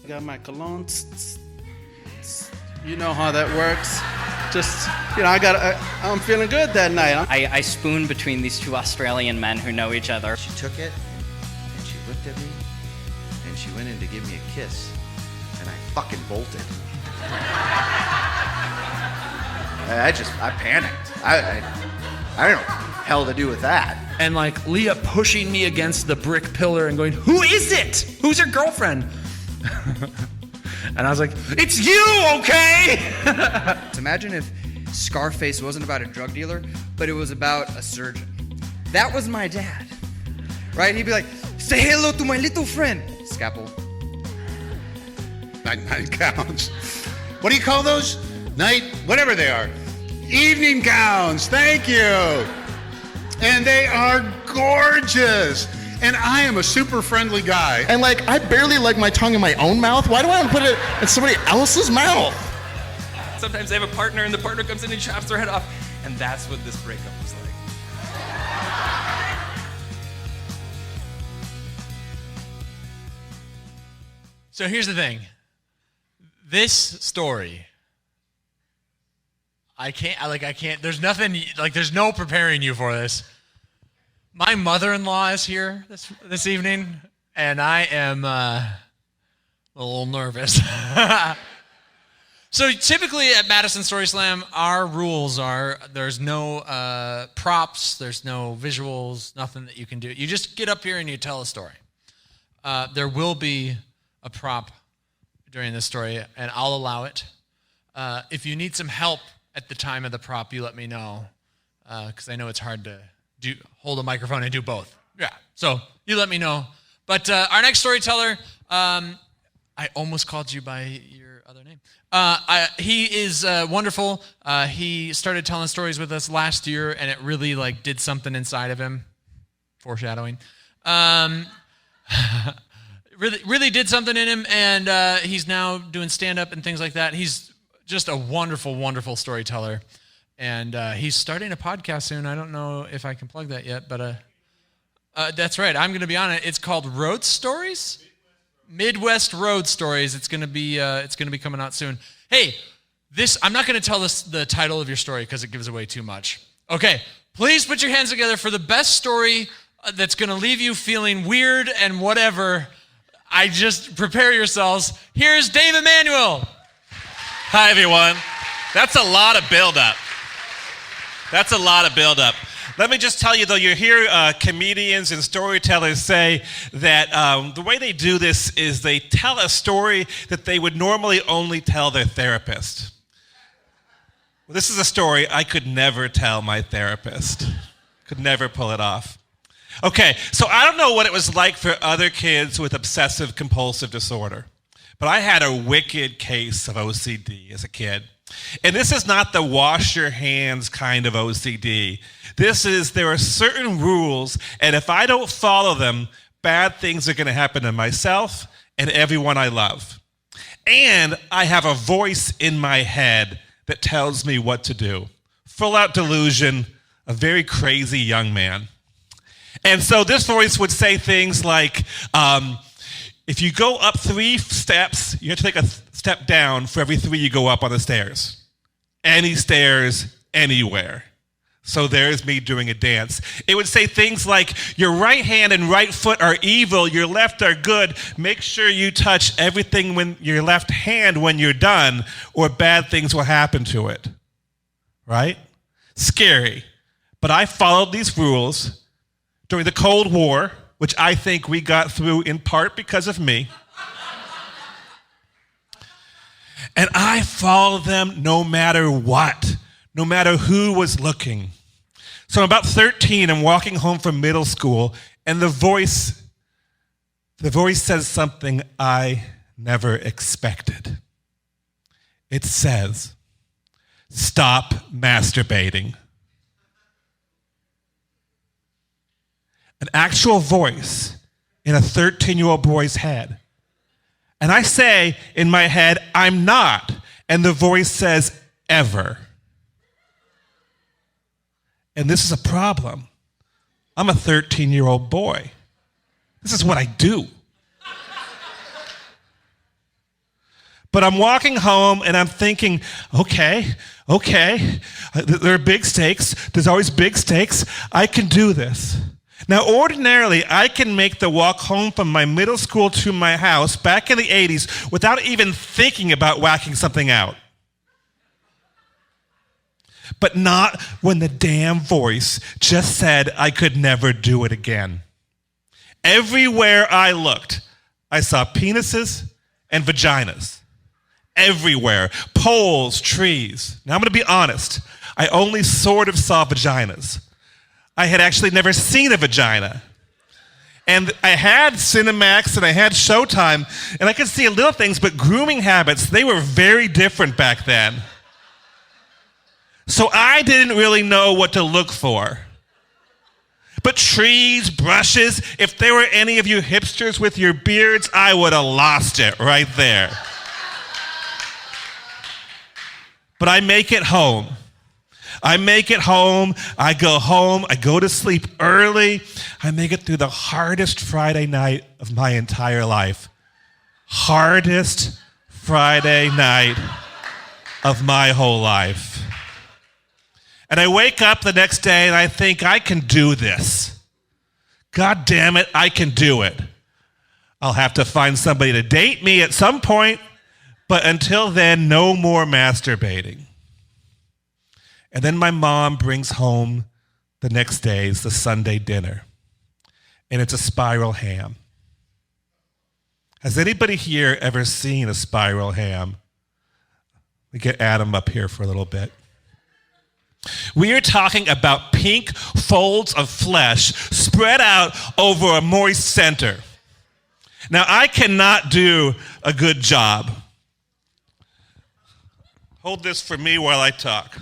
Got my cologne. You know how that works. Just, I'm feeling good that night. I spoon between these two Australian men who know each other. She took it, and she looked at me, and she went in to give me a kiss, and I fucking bolted. I panicked. I don't know what the hell to do with that. And like Leah pushing me against the brick pillar and going, "Who is it? Who's your girlfriend?" And I was like, "It's you, okay?" Imagine if Scarface wasn't about a drug dealer, but it was about a surgeon. That was my dad, right? He'd be like, "Say hello to my little friend." Scalpel. Night gowns. What do you call those? Whatever they are. Evening gowns, thank you. And they are gorgeous. And I am a super friendly guy. And like, I barely like my tongue in my own mouth. Why do I want to put it in somebody else's mouth? Sometimes they have a partner and the partner comes in and chops their head off. And that's what this breakup was like. So here's the thing. This story, I can't, there's nothing, there's no preparing you for this. My mother-in-law is here this evening, and I am a little nervous. So typically at Madison Story Slam, our rules are there's no props, there's no visuals, nothing that you can do. You just get up here and you tell a story. There will be a prop during this story, and I'll allow it. If you need some help at the time of the prop, you let me know, because I know it's hard to hold a microphone and do both. Yeah, so you let me know. But our next storyteller, I almost called you by your other name. He is wonderful. He started telling stories with us last year, and it really did something inside of him. Foreshadowing. Really did something in him, and he's now doing stand-up and things like that. He's just a wonderful, wonderful storyteller. And he's starting a podcast soon. I don't know if I can plug that yet, but that's right. I'm going to be on it. It's called Road Stories? Midwest Road Stories. It's going to be coming out soon. Hey, I'm not going to tell the title of your story because it gives away too much. Okay, please put your hands together for the best story that's going to leave you feeling weird and whatever. I just prepare yourselves. Here's Dave Emanuel. Hi, everyone. That's a lot of buildup. Let me just tell you, though, you hear comedians and storytellers say that the way they do this is they tell a story that they would normally only tell their therapist. Well, this is a story I could never tell my therapist. Could never pull it off. Okay, so I don't know what it was like for other kids with obsessive compulsive disorder, but I had a wicked case of OCD as a kid. And this is not the wash your hands kind of OCD. There are certain rules, and if I don't follow them, bad things are going to happen to myself and everyone I love. And I have a voice in my head that tells me what to do. Full out delusion, a very crazy young man. And so this voice would say things like, if you go up 3 steps, you have to take a step down for every 3 you go up on the stairs. Any stairs, anywhere. So there's me doing a dance. It would say things like, your right hand and right foot are evil, your left are good. Make sure you touch everything with your left hand when you're done, or bad things will happen to it. Right? Scary. But I followed these rules during the Cold War, which I think we got through in part because of me. And I followed them no matter what, no matter who was looking. So I'm about 13, I'm walking home from middle school, and the voice says something I never expected. It says, stop masturbating. An actual voice in a 13-year-old boy's head. And I say in my head, I'm not. And the voice says, ever. And this is a problem. I'm a 13-year-old boy. This is what I do. But I'm walking home and I'm thinking, okay, there are big stakes. There's always big stakes. I can do this. Now, ordinarily, I can make the walk home from my middle school to my house back in the 80s without even thinking about whacking something out. But not when the damn voice just said I could never do it again. Everywhere I looked, I saw penises and vaginas. Everywhere. Poles, trees. Now I'm going to be honest. I only sort of saw vaginas. I had actually never seen a vagina. And I had Cinemax and I had Showtime, and I could see little things, but grooming habits, they were very different back then. So I didn't really know what to look for. But trees, brushes, if there were any of you hipsters with your beards, I would have lost it right there. But I make it home. I go to sleep early. I make it through the hardest Friday night of my entire life. Hardest Friday night of my whole life. And I wake up the next day and I think, I can do this. God damn it, I can do it. I'll have to find somebody to date me at some point, but until then, no more masturbating. And then my mom brings home the next day's the Sunday dinner, and it's a spiral ham. Has anybody here ever seen a spiral ham? Let me get Adam up here for a little bit. We are talking about pink folds of flesh spread out over a moist center. Now, I cannot do a good job. Hold this for me while I talk.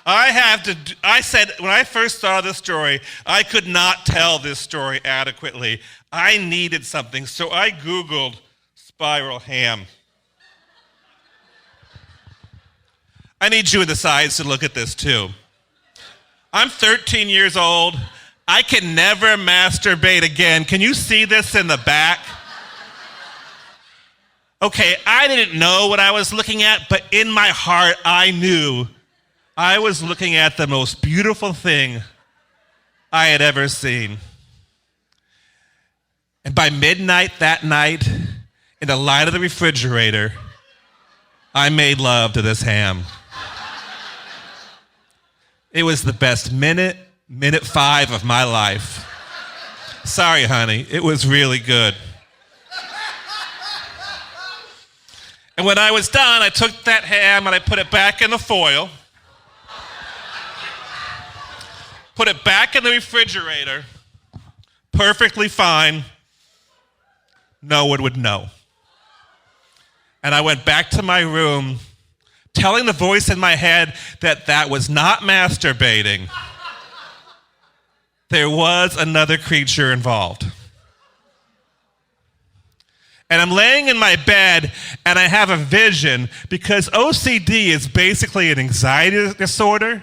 I said, when I first saw this story, I could not tell this story adequately. I needed something, so I Googled spiral ham. I need you in the sides to look at this too. I'm 13 years old. I can never masturbate again. Can you see this in the back? Okay, I didn't know what I was looking at, but in my heart, I knew I was looking at the most beautiful thing I had ever seen. And by midnight that night, in the light of the refrigerator, I made love to this ham. It was the best minute 5 of my life. Sorry, honey, it was really good. And when I was done, I took that ham and I put it back in the foil, put it back in the refrigerator, perfectly fine. No one would know. And I went back to my room, telling the voice in my head that that was not masturbating. There was another creature involved. And I'm laying in my bed, and I have a vision, because OCD is basically an anxiety disorder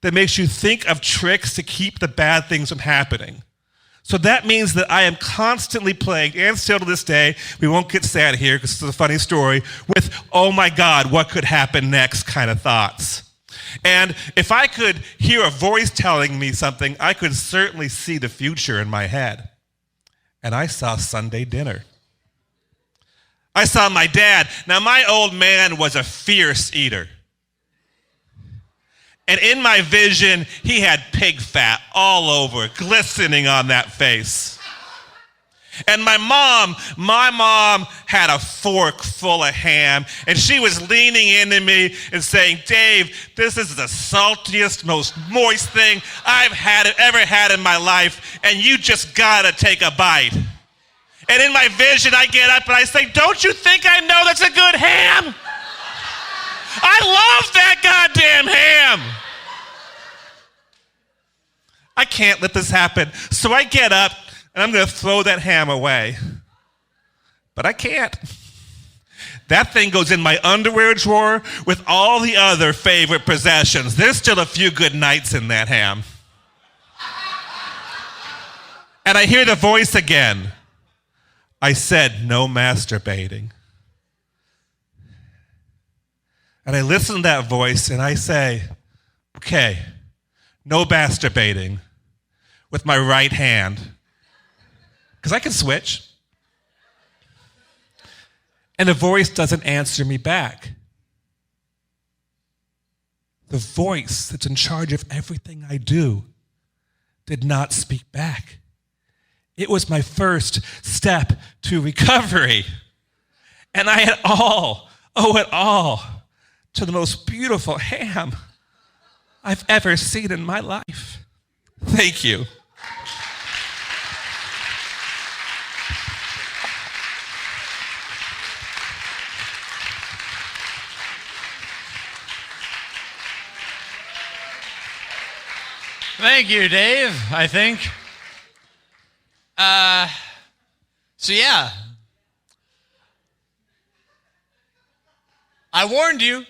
that makes you think of tricks to keep the bad things from happening. So that means that I am constantly plagued, and still to this day, we won't get sad here because it's a funny story, with, oh my God, what could happen next kind of thoughts. And if I could hear a voice telling me something, I could certainly see the future in my head. And I saw Sunday dinner. I saw my dad. Now, my old man was a fierce eater. And in my vision, he had pig fat all over, glistening on that face. And my mom had a fork full of ham, and she was leaning into me and saying, Dave, this is the saltiest, most moist thing I've ever had in my life, and you just gotta take a bite. And in my vision, I get up and I say, don't you think I know that's a good ham? I love that goddamn ham. I can't let this happen. So I get up and I'm going to throw that ham away. But I can't. That thing goes in my underwear drawer with all the other favorite possessions. There's still a few good nights in that ham. And I hear the voice again. I said no masturbating. And I listen to that voice and I say, okay, no masturbating with my right hand, because I can switch. And the voice doesn't answer me back. The voice that's in charge of everything I do did not speak back. It was my first step to recovery. And I had owe it all to the most beautiful ham I've ever seen in my life. Thank you. Thank you, Dave, I think. So yeah. I warned you.